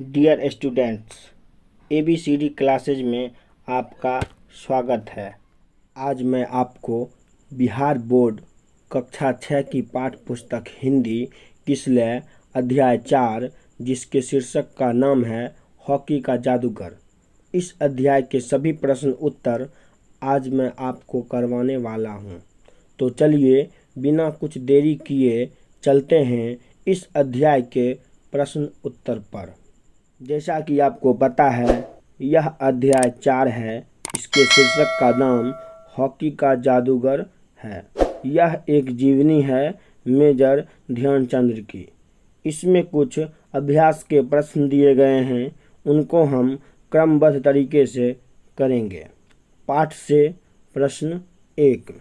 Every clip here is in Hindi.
डियर स्टूडेंट्स, ABCD क्लासेज में आपका स्वागत है। आज मैं आपको बिहार बोर्ड कक्षा 6 की पाठ्य पुस्तक हिंदी किसलय अध्याय 4 जिसके शीर्षक का नाम है हॉकी का जादूगर, इस अध्याय के सभी प्रश्न उत्तर आज मैं आपको करवाने वाला हूं। तो चलिए बिना कुछ देरी किए चलते हैं इस अध्याय के प्रश्न उत्तर पर। जैसा कि आपको पता है यह अध्याय 4 है। इसके शीर्षक का नाम हॉकी का जादूगर है। यह एक जीवनी है मेजर ध्यानचंद की। इसमें कुछ अभ्यास के प्रश्न दिए गए हैं, उनको हम क्रमबद्ध तरीके से करेंगे। पाठ से प्रश्न 1,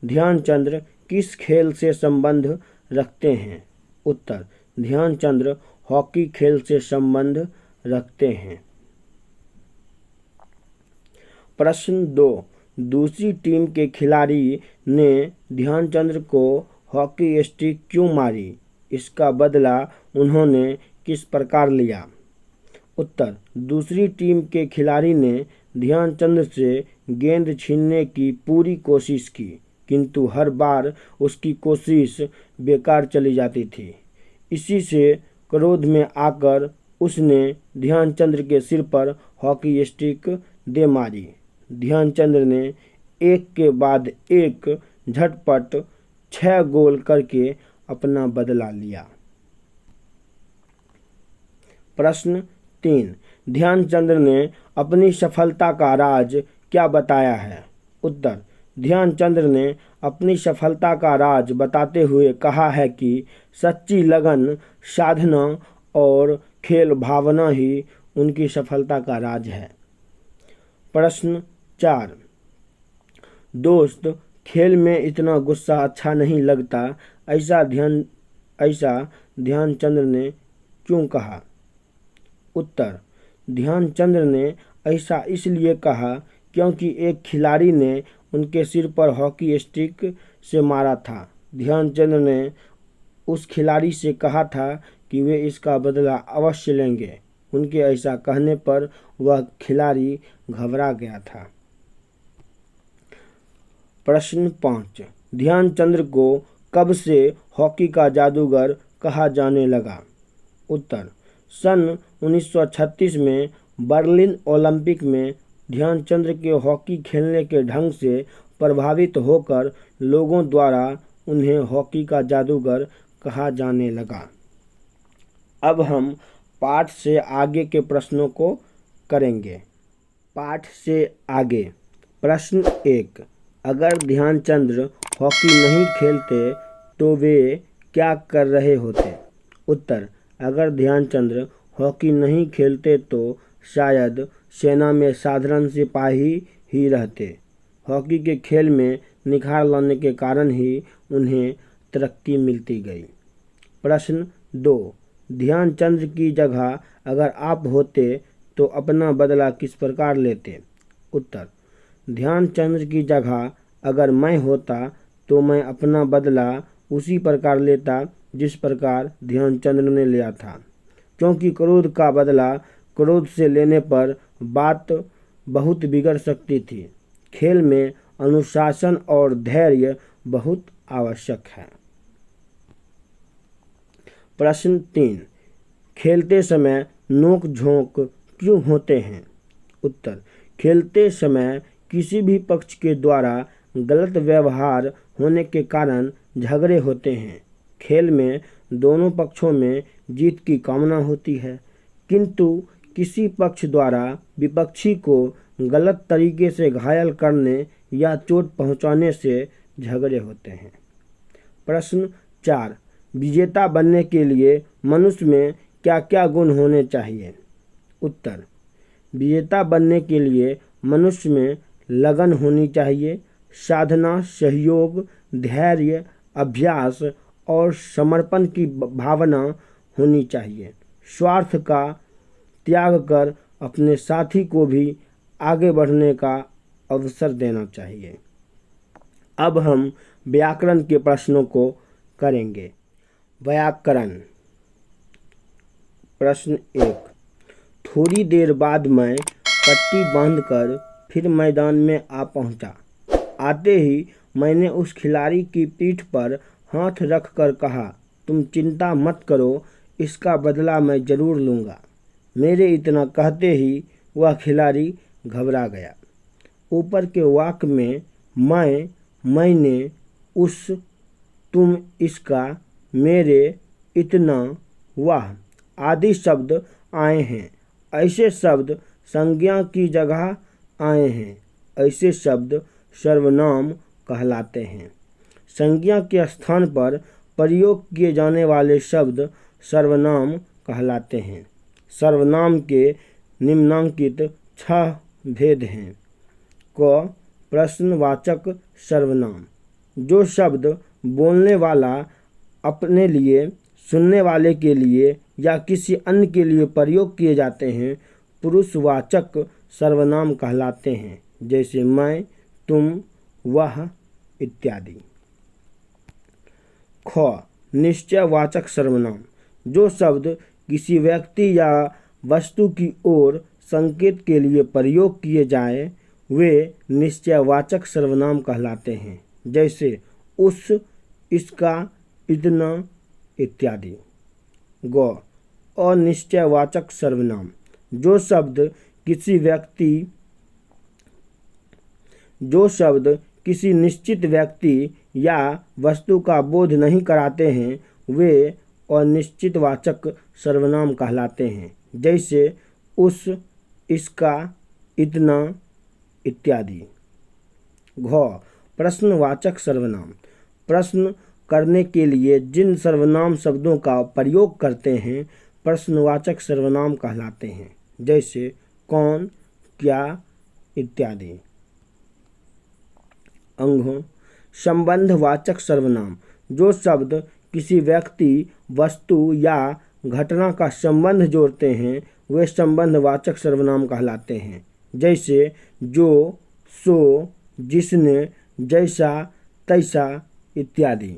ध्यानचंद किस खेल से संबंध रखते हैं? उत्तर, ध्यानचंद हॉकी खेल से संबंध रखते हैं। प्रश्न 2, दूसरी टीम के खिलाड़ी ने ध्यानचंद को हॉकी स्टिक क्यों मारी? इसका बदला उन्होंने किस प्रकार लिया? उत्तर, दूसरी टीम के खिलाड़ी ने ध्यानचंद से गेंद छीनने की पूरी कोशिश की, किंतु हर बार उसकी कोशिश बेकार चली जाती थी। इसी से क्रोध में आकर उसने ध्यानचंद के सिर पर हॉकी स्टिक दे मारी। ध्यानचंद ने एक के बाद एक झटपट 6 गोल करके अपना बदला लिया। प्रश्न 3, ध्यानचंद ने अपनी सफलता का राज क्या बताया है? उत्तर, ध्यानचंद ने अपनी सफलता का राज बताते हुए कहा है कि सच्ची लगन, साधना और खेल भावना ही उनकी सफलता का राज है। प्रश्न 4, दोस्त, खेल में इतना गुस्सा अच्छा नहीं लगता, ऐसा ध्यानचंद ने क्यों कहा? उत्तर, ध्यानचंद ने ऐसा इसलिए कहा क्योंकि एक खिलाड़ी ने उनके सिर पर हॉकी स्टिक से मारा था। ध्यानचंद ने उस खिलाड़ी से कहा था कि वे इसका बदला अवश्य लेंगे। उनके ऐसा कहने पर वह खिलाड़ी घबरा गया था। प्रश्न 5, ध्यानचंद को कब से हॉकी का जादूगर कहा जाने लगा? उत्तर, सन 1936 में बर्लिन ओलंपिक में ध्यानचंद के हॉकी खेलने के ढंग से प्रभावित होकर लोगों द्वारा उन्हें हॉकी का जादूगर कहा जाने लगा। अब हम पाठ से आगे के प्रश्नों को करेंगे। पाठ से आगे। प्रश्न 1, अगर ध्यानचंद हॉकी नहीं खेलते तो वे क्या कर रहे होते? उत्तर, अगर ध्यानचंद हॉकी नहीं खेलते तो शायद सेना में साधारण सिपाही ही रहते। हॉकी के खेल में निखार लाने के कारण ही उन्हें तरक्की मिलती गई। प्रश्न 2, ध्यानचंद की जगह अगर आप होते तो अपना बदला किस प्रकार लेते? उत्तर, ध्यानचंद की जगह अगर मैं होता तो मैं अपना बदला उसी प्रकार लेता जिस प्रकार ध्यानचंद ने लिया था, क्योंकि क्रोध का बदला क्रोध से लेने पर बात बहुत बिगड़ सकती थी। खेल में अनुशासन और धैर्य बहुत आवश्यक है। प्रश्न 3, खेलते समय नोक झोंक क्यों होते हैं? उत्तर, खेलते समय किसी भी पक्ष के द्वारा गलत व्यवहार होने के कारण झगड़े होते हैं। खेल में दोनों पक्षों में जीत की कामना होती है, किंतु किसी पक्ष द्वारा विपक्षी को गलत तरीके से घायल करने या चोट पहुंचाने से झगड़े होते हैं। प्रश्न 4, विजेता बनने के लिए मनुष्य में क्या क्या गुण होने चाहिए? उत्तर, विजेता बनने के लिए मनुष्य में लगन होनी चाहिए, साधना, सहयोग, धैर्य, अभ्यास और समर्पण की भावना होनी चाहिए। स्वार्थ का त्याग कर अपने साथी को भी आगे बढ़ने का अवसर देना चाहिए। अब हम व्याकरण के प्रश्नों को करेंगे। व्याकरण। प्रश्न 1, थोड़ी देर बाद मैं पट्टी बांधकर फिर मैदान में आ पहुंचा। आते ही मैंने उस खिलाड़ी की पीठ पर हाथ रखकर कहा, तुम चिंता मत करो, इसका बदला मैं ज़रूर लूँगा। मेरे इतना कहते ही वह खिलाड़ी घबरा गया। ऊपर के वाक्य में मैंने उस, तुम, इसका, मेरे, इतना, वह आदि शब्द आए हैं। ऐसे शब्द संज्ञा की जगह आए हैं। ऐसे शब्द सर्वनाम कहलाते हैं। संज्ञा के स्थान पर प्रयोग किए जाने वाले शब्द सर्वनाम कहलाते हैं। सर्वनाम के निम्नांकित 6 भेद हैं। क, प्रश्नवाचक सर्वनाम। जो शब्द बोलने वाला अपने लिए, सुनने वाले के लिए या किसी अन्य के लिए प्रयोग किए जाते हैं, पुरुषवाचक सर्वनाम कहलाते हैं, जैसे मैं, तुम, वह इत्यादि। ख, निश्चयवाचक सर्वनाम। जो शब्द किसी व्यक्ति या वस्तु की ओर संकेत के लिए प्रयोग किए जाए वे निश्चयवाचक सर्वनाम कहलाते हैं, जैसे उस, इसका, इतना इत्यादि। ग, अनिश्चयवाचक सर्वनाम। जो शब्द किसी निश्चित व्यक्ति या वस्तु का बोध नहीं कराते हैं वे अनिश्चितवाचक सर्वनाम कहलाते हैं, जैसे उस, इसका, इतना इत्यादि। घ, प्रश्नवाचक सर्वनाम। प्रश्न करने के लिए जिन सर्वनाम शब्दों का प्रयोग करते हैं प्रश्नवाचक सर्वनाम कहलाते हैं, जैसे कौन, क्या इत्यादि। अंग, संबंधवाचक सर्वनाम। जो शब्द किसी व्यक्ति, वस्तु या घटना का संबंध जोड़ते हैं वे संबंधवाचक सर्वनाम कहलाते हैं, जैसे जो, सो, जिसने, जैसा, तैसा इत्यादि।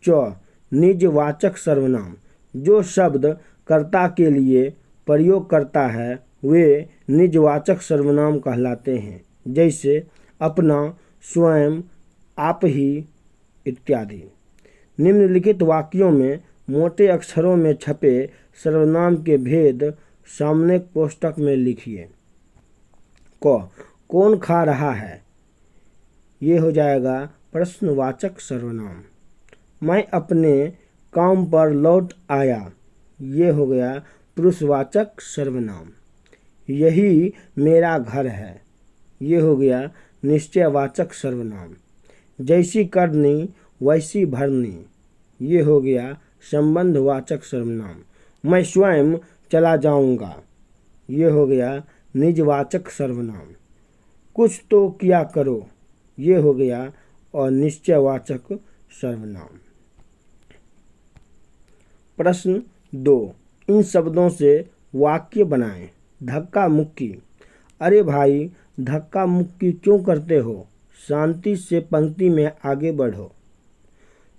च, निजवाचक सर्वनाम। जो शब्द कर्ता के लिए प्रयोग करता है वे निजवाचक सर्वनाम कहलाते हैं, जैसे अपना, स्वयं, आप ही इत्यादि। निम्नलिखित वाक्यों में मोटे अक्षरों में छपे सर्वनाम के भेद सामने कोष्ठक में लिखिए। क, कौन खा रहा है? ये हो जाएगा प्रश्नवाचक सर्वनाम। मैं अपने काम पर लौट आया, ये हो गया पुरुषवाचक सर्वनाम। यही मेरा घर है, ये हो गया निश्चयवाचक सर्वनाम। जैसी करनी वैसी भरनी, ये हो गया संबंधवाचक सर्वनाम। मैं स्वयं चला जाऊंगा, ये हो गया निजवाचक सर्वनाम। कुछ तो किया करो, ये हो गया अनिश्चयवाचक सर्वनाम। प्रश्न 2, इन शब्दों से वाक्य बनाएं। धक्का मुक्की। अरे भाई, धक्का मुक्की क्यों करते हो? शांति से पंक्ति में आगे बढ़ो।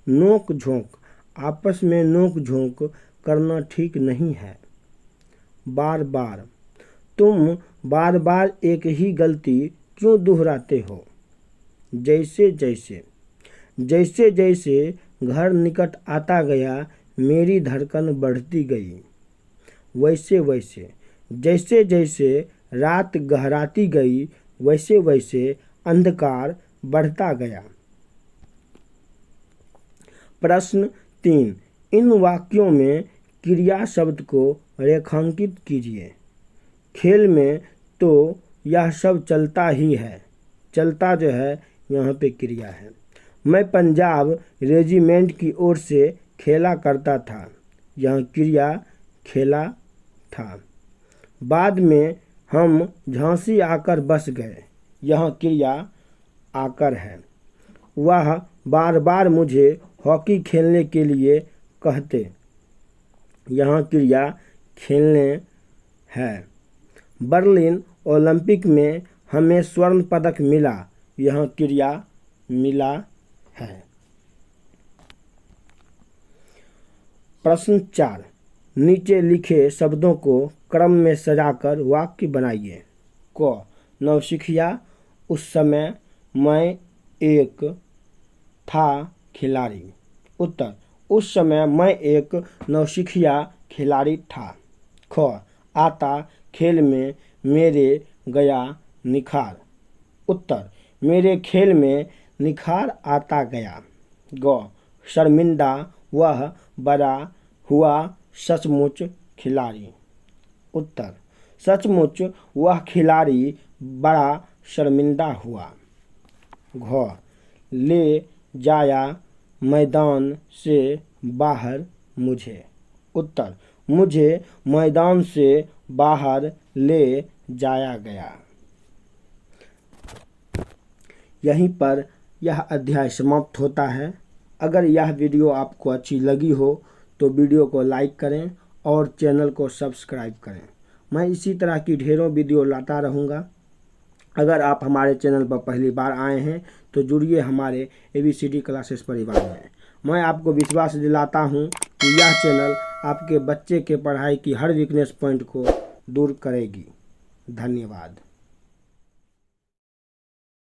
नोक झोंक। आपस में नोक झोंक करना ठीक नहीं है। बार बार। तुम बार बार एक ही गलती क्यों दोहराते हो? जैसे जैसे। जैसे जैसे घर निकट आता गया मेरी धड़कन बढ़ती गई। वैसे वैसे। जैसे जैसे रात गहराती गई वैसे वैसे अंधकार बढ़ता गया। प्रश्न 3, इन वाक्यों में क्रिया शब्द को रेखांकित कीजिए। खेल में तो यह सब चलता ही है। चलता जो है यहाँ पे क्रिया है। मैं पंजाब रेजिमेंट की ओर से खेला करता था, यहाँ क्रिया खेला था। बाद में हम झांसी आकर बस गए, यहाँ क्रिया आकर है। वह बार बार मुझे हॉकी खेलने के लिए कहते, यहाँ क्रिया खेलने है। बर्लिन ओलंपिक में हमें स्वर्ण पदक मिला, यहाँ क्रिया मिला है। प्रश्न 4, नीचे लिखे शब्दों को क्रम में सजाकर वाक्य बनाइए। क नौसिखिया, उस समय मैं एक था खिलाड़ी। उत्तर, उस समय मैं एक नौसिखिया खिलाड़ी था। ख आता खेल में मेरे गया निखार। उत्तर, मेरे खेल में निखार आता गया। ग शर्मिंदा, वह बड़ा हुआ सचमुच खिलाड़ी। उत्तर, सचमुच वह खिलाड़ी बड़ा शर्मिंदा हुआ। घ ले जाया मैदान से बाहर मुझे। उत्तर, मुझे मैदान से बाहर ले जाया गया। यहीं पर यह अध्याय समाप्त होता है। अगर यह वीडियो आपको अच्छी लगी हो तो वीडियो को लाइक करें और चैनल को सब्सक्राइब करें। मैं इसी तरह की ढेरों वीडियो लाता रहूँगा। अगर आप हमारे चैनल पर पहली बार आए हैं तो जुड़िए हमारे ABCD क्लासेस परिवार में। मैं आपको विश्वास दिलाता हूँ कि यह चैनल आपके बच्चे के पढ़ाई की हर वीकनेस पॉइंट को दूर करेगी। धन्यवाद।